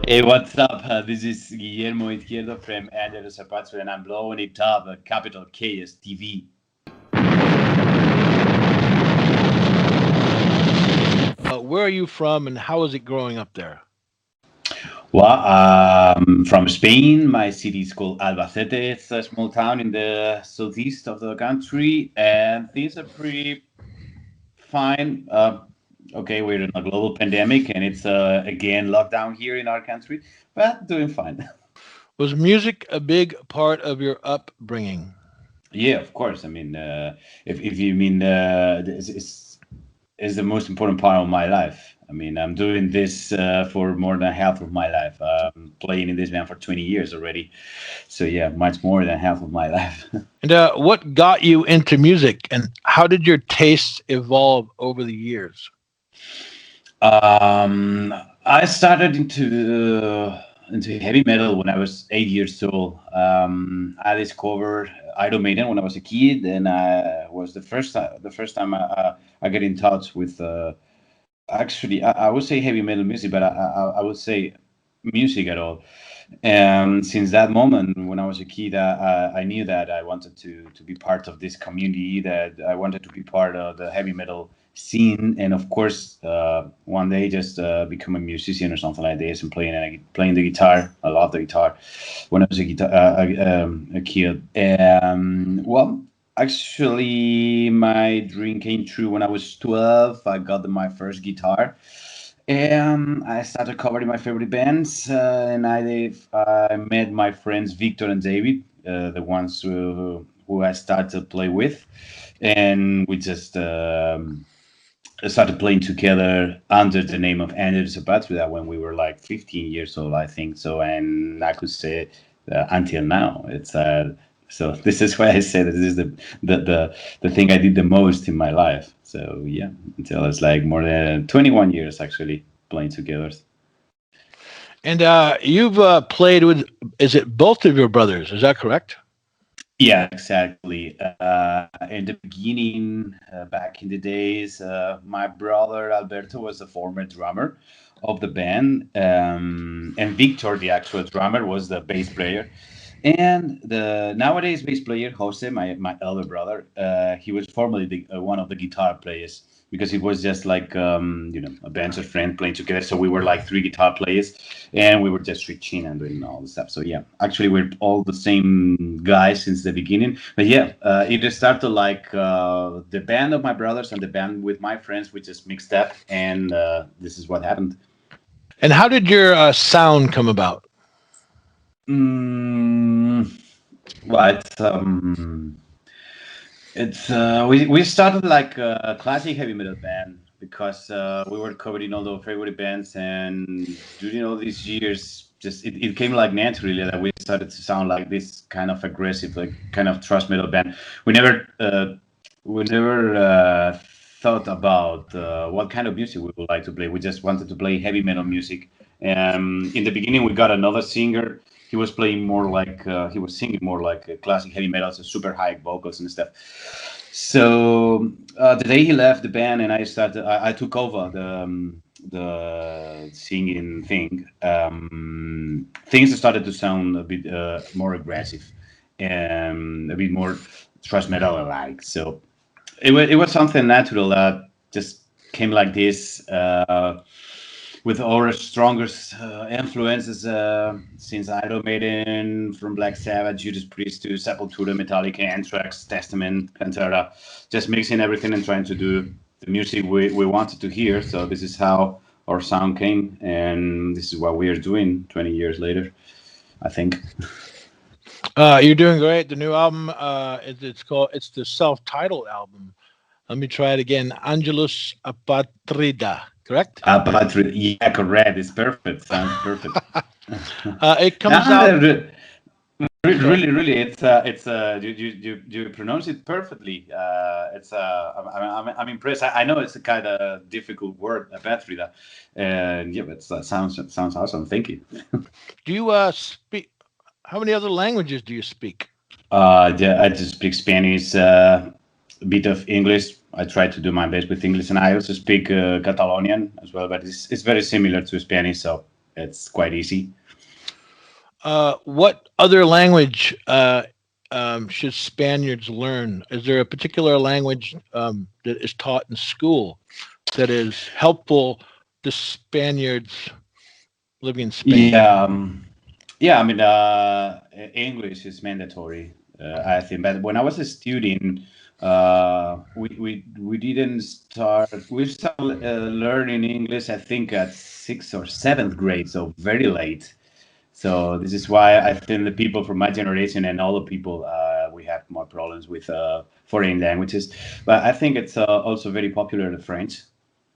Hey, what's up? This is Guillermo Izquierdo from Angelus Apatrida, and I'm blowing it up at capital ChaosTV. Where are you from, and how is it growing up there? Well, from Spain. My city is called Albacete. It's a small town in the southeast of the country, and things are pretty fine. Okay, we're in a global pandemic, and it's again lockdown here in our country, but doing fine. Was music a big part of your upbringing? Yeah, of course. I mean, if you mean it's is the most important part of my life. I mean, I'm doing this for more than half of my life. Playing in this band for 20 years already. So yeah, much more than half of my life. And what got you into music, and how did your tastes evolve over the years? I started into heavy metal when I was 8 years old. I discovered Iron Maiden when I was a kid, and I was the first time I get in touch with actually I would say heavy metal music, but I would say music at all. And since that moment, when I was a kid, I knew that I wanted to be part of this community, that I wanted to be part of the heavy metal scene, and of course, one day just become a musician or something like this, and playing the guitar. I love the guitar when I was a kid. Well, actually, my dream came true when I was 12. I got my first guitar, and I started covering my favorite bands, and I met my friends Victor and David, the ones who I started to play with, and we just started playing together under the name of Angelus Apatrida when we were like 15 years old, I think. So, and I could say until now, it's so this is why I say that this is the thing I did the most in my life. So yeah, until it's like more than 21 years actually playing together. And you've played with, is it both of your brothers? Is that correct? Yeah, exactly. In the beginning, back in the days, my brother Alberto was the former drummer of the band, and Victor, the actual drummer, was the bass player. And the nowadays bass player Jose, my elder brother, he was formerly one of the guitar players because it was just like a band of friends playing together. So we were like three guitar players, and we were just reaching and doing all the stuff. So yeah, actually we're all the same guys since the beginning. But yeah, it just started like the band of my brothers and the band with my friends. We just mixed up, and this is what happened. And how did your sound come about? Mm, well, we started like a classic heavy metal band because we were covering all the favorite bands, and during all these years, just it came like naturally that we started to sound like this kind of aggressive, like kind of thrash metal band. We never thought about what kind of music we would like to play. We just wanted to play heavy metal music. In the beginning, we got another singer. He was playing more like he was singing more like classic heavy metal, so super high vocals and stuff. So the day he left the band, and I took over the singing thing. Things started to sound a bit more aggressive and a bit more thrash metal alike. So it was something natural that just came like this. With our strongest influences since Iron Maiden, from Black Sabbath, Judas Priest to Sepultura, Metallica, Anthrax, Testament, Pantera, just mixing everything and trying to do the music we wanted to hear. So this is how our sound came, and this is what we are doing 20 years later, I think. You're doing great. The new album, it's the self-titled album. Let me try it again. Angelus Apatrida, correct? Yeah, correct. It's perfect. Sounds perfect. It comes Ah, out. Sorry. really, it's you pronounce it perfectly. It's I'm impressed. I know it's a kind of difficult word, Apatrida, and yeah, but it sounds awesome. Thank you. Do you speak? How many other languages do you speak? Yeah, I just speak Spanish, a bit of English. I try to do my best with English, and I also speak Catalonian as well, but it's very similar to Spanish. So it's quite easy. What other language should Spaniards learn? Is there a particular language that is taught in school that is helpful to Spaniards living in Spain? Yeah. I mean, English is mandatory, I think. But when I was a student, we didn't start. We started learning English, I think, at 6th or 7th grade, so very late. So this is why I think the people from my generation and all the people we have more problems with foreign languages. But I think it's also very popular in French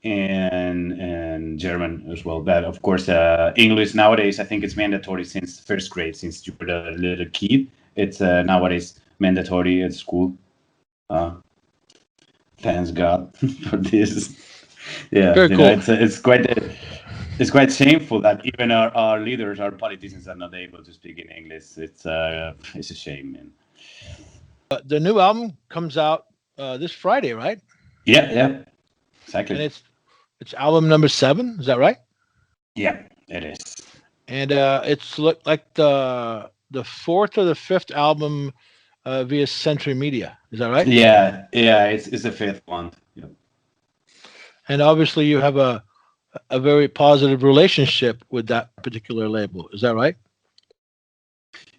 and German as well. But of course, English nowadays I think it's mandatory since first grade. Since you were a little kid, it's nowadays mandatory at school. Thanks God for this. Yeah, Very cool. It's quite shameful that even our leaders, our politicians, are not able to speak in English. It's a shame, man. The new album comes out this Friday, right? Yeah, exactly. And it's album number 7. Is that right? Yeah, it is. And it's like the 4th or the 5th album via Century Media. Is that right? Yeah, it's the 5th one. Yep. And obviously, you have a very positive relationship with that particular label. Is that right?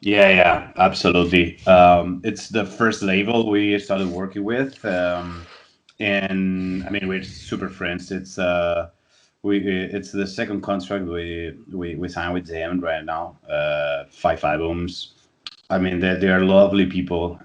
Yeah, absolutely. It's the first label we started working with, and I mean we're super friends. It's the second contract we signed with them right now. 5 albums. I mean they are lovely people.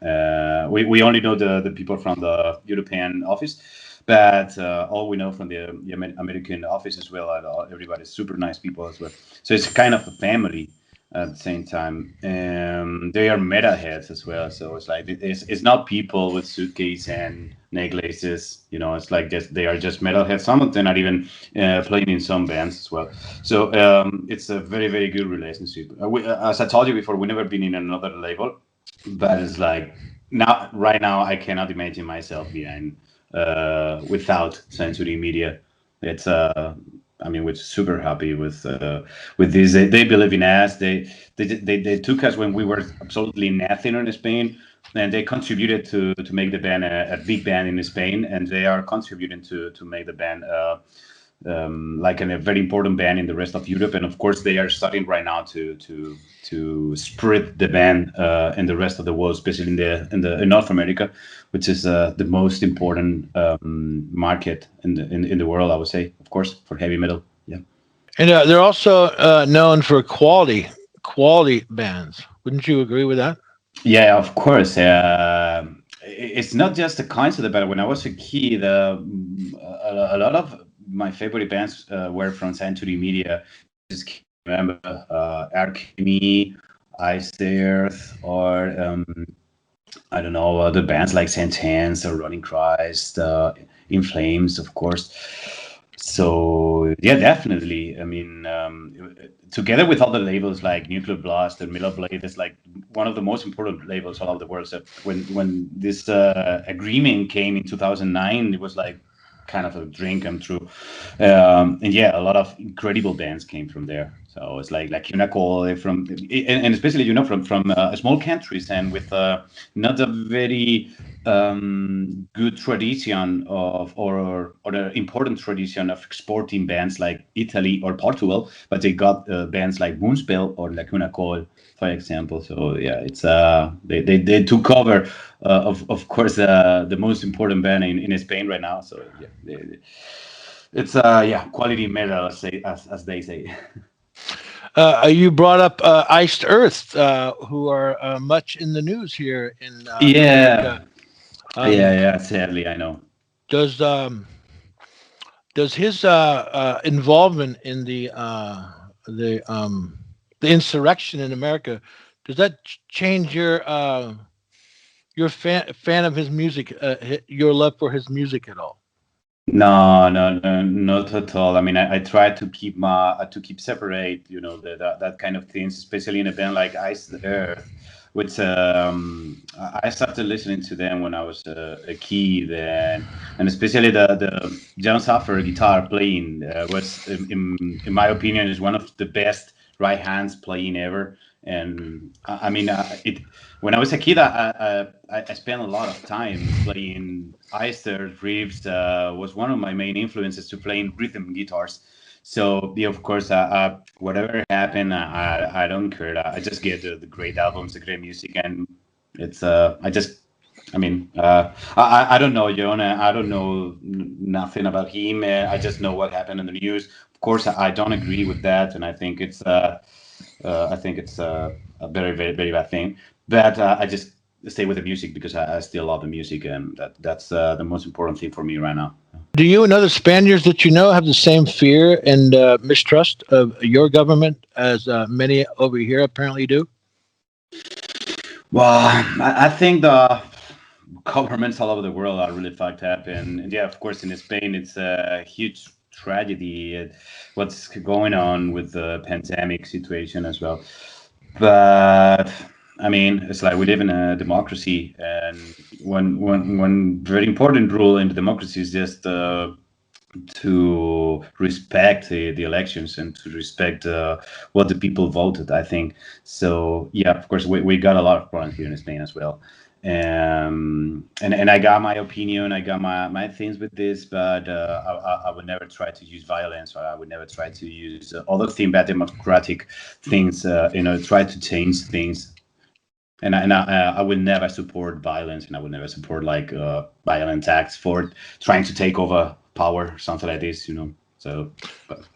We only know the people from the European office. But all we know from the American office as well, everybody's super nice people as well. So it's kind of a family at the same time. They are metalheads as well. So it's like it's not people with suitcase and necklaces. It's like they are just metalheads. Some of them are even playing in some bands as well. So it's a very, very good relationship. As I told you before, we've never been in another label, but it's like right now I cannot imagine myself behind. Without Century Media. It's I mean we're super happy with this. They believe in us. They took us when we were absolutely nothing in Spain, and they contributed to make the band a big band in Spain, and they are contributing to make the band like a very important band in the rest of Europe. And of course they are starting right now to spread the band in the rest of the world, especially in North America, which is the most important market in the world, I would say, of course, for heavy metal. Yeah. And they're also known for quality bands. Wouldn't you agree with that? Yeah, of course. It's not just the concept, but when I was a kid, a lot of my favorite bands were from Century Media. Just remember Alchemy, Ice Earth, or I don't know, other bands like Sentence or Running Christ, In Flames, of course. So yeah, definitely. I mean, together with other labels like Nuclear Blast and Miller Blade, is like one of the most important labels all over the world. So when this agreement came in 2009, it was like kind of a dream come true. And yeah, a lot of incredible bands came from there. So it's like Unacol from, and especially from small countries and with not a very good tradition of or an important tradition of exporting bands like Italy or Portugal, but they got bands like Moonspell or Lacuna Coil, for example. So yeah, it's they took over of course the most important band in Spain right now. So yeah, it's quality metal as they say. You brought up Iced Earth, who are much in the news here in America. Yeah, sadly, I know. Does his involvement in the insurrection in America, does that change your fan of his music, your love for his music at all? No, not at all. I mean, I try to keep separate, that kind of things, especially in a band like Ice Earth. which I started listening to them when I was a kid, and especially the John Saffer guitar playing was, in my opinion, is one of the best right hands playing ever. And I mean, it when I was a kid, I spent a lot of time playing Eister riffs. Was one of my main influences to playing rhythm guitars. So yeah, of course, whatever happened, I don't care. I just get the great albums, the great music, and it's I just. I mean, I don't know Jonah. I don't know nothing about him. I just know what happened in the news. Of course, I don't agree with that, and I think it's a very, very, very bad thing. But I just stay with the music because I still love the music, and that's the most important thing for me right now. Do you and other Spaniards that you know have the same fear and mistrust of your government as many over here apparently do? Well, I think the governments all over the world are really fucked up, and yeah, of course, in Spain, it's a huge tragedy. What's going on with the pandemic situation as well. But I mean, it's like we live in a democracy, and one very important rule in the democracy is just to respect the elections and to respect what the people voted. I think so. Yeah, of course, we got a lot of problems here in Spain as well. And I got my opinion, I got my things with this, but I would never try to use violence, or I would never try to use other thing bad democratic things, try to change things. And I would never support violence, and I would never support like violent acts for trying to take over power or something like this. So, but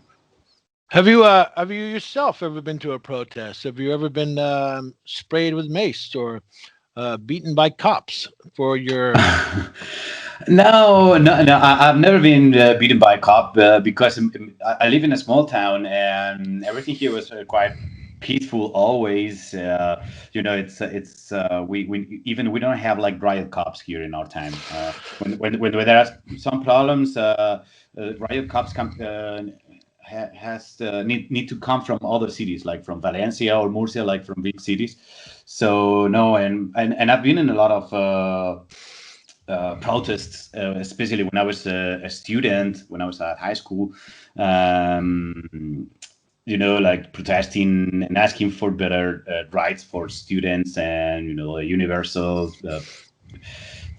Have you yourself ever been to a protest? Have you ever been sprayed with mace or beaten by cops for your? No, no, no. I've never been beaten by a cop because I live in a small town, and everything here was quite peaceful always. It's we don't have like riot cops here in our town. When there are some problems, riot cops come. Need to come from other cities, like from Valencia or Murcia, like from big cities. So no, and I've been in a lot of protests, especially when I was a student, when I was at high school. Like protesting and asking for better rights for students, and universal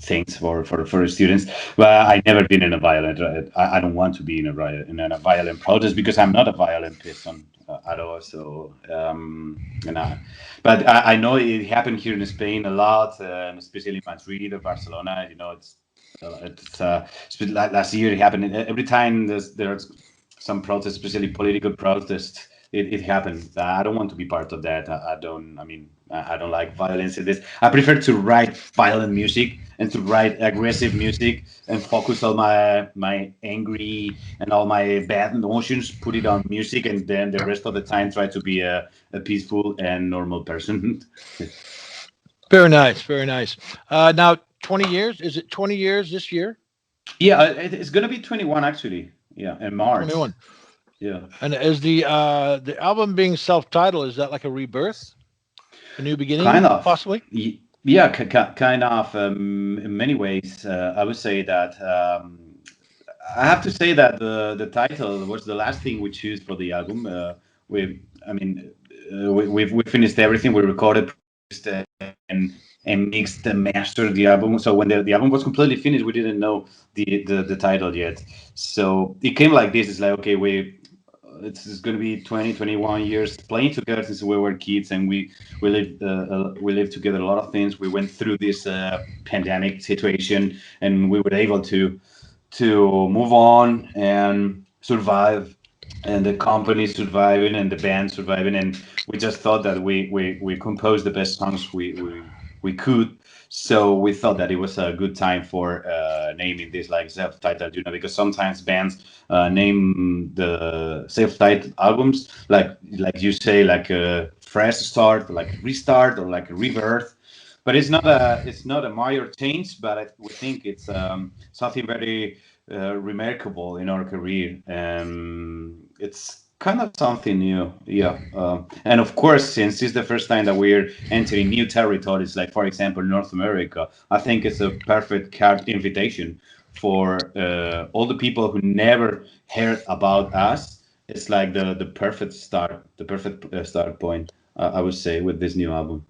things for students. But I never been in a violent. I don't want to be in a violent protest because I'm not a violent person at all. So but I know it happened here in Spain a lot, and especially Madrid or Barcelona. It's like last year it happened. Every time there's some protests, especially political protests. It happens. I don't want to be part of that. I don't. I mean, I don't like violence in this. I prefer to write violent music and to write aggressive music and focus all my angry and all my bad emotions, put it on music, and then the rest of the time try to be a peaceful and normal person. Very nice, very nice. Now, 20 years. Is it 20 years this year? Yeah, it's gonna be 21 actually. Yeah, in March. 21. Yeah. And is the album being self-titled? Is that like a rebirth, a new beginning, Kind of. possibly? Yeah, kind of. In many ways, I would say that. I have to say that the title was the last thing we choose for the album. I mean, we finished everything. We recorded, produced, and mixed and mastered the album. So when the album was completely finished, we didn't know the title yet. So it came like this. It's like, okay, it's going to be 20, 21 years playing together since we were kids, and we lived together a lot of things. We went through this pandemic situation, and we were able to move on and survive, and the company surviving and the band surviving, and we just thought that we composed the best songs we could. So we thought that it was a good time for naming this like self-titled, because sometimes bands name the self-titled albums like you say, like a fresh start, like a restart, or like a rebirth. But it's not a major change, but we think it's something very remarkable in our career. It's kind of something new, yeah. And of course, since it's the first time that we're entering new territories, like for example North America, I think it's a perfect card invitation for all the people who never heard about us. It's like the perfect start, the perfect start point, I would say, with this new album.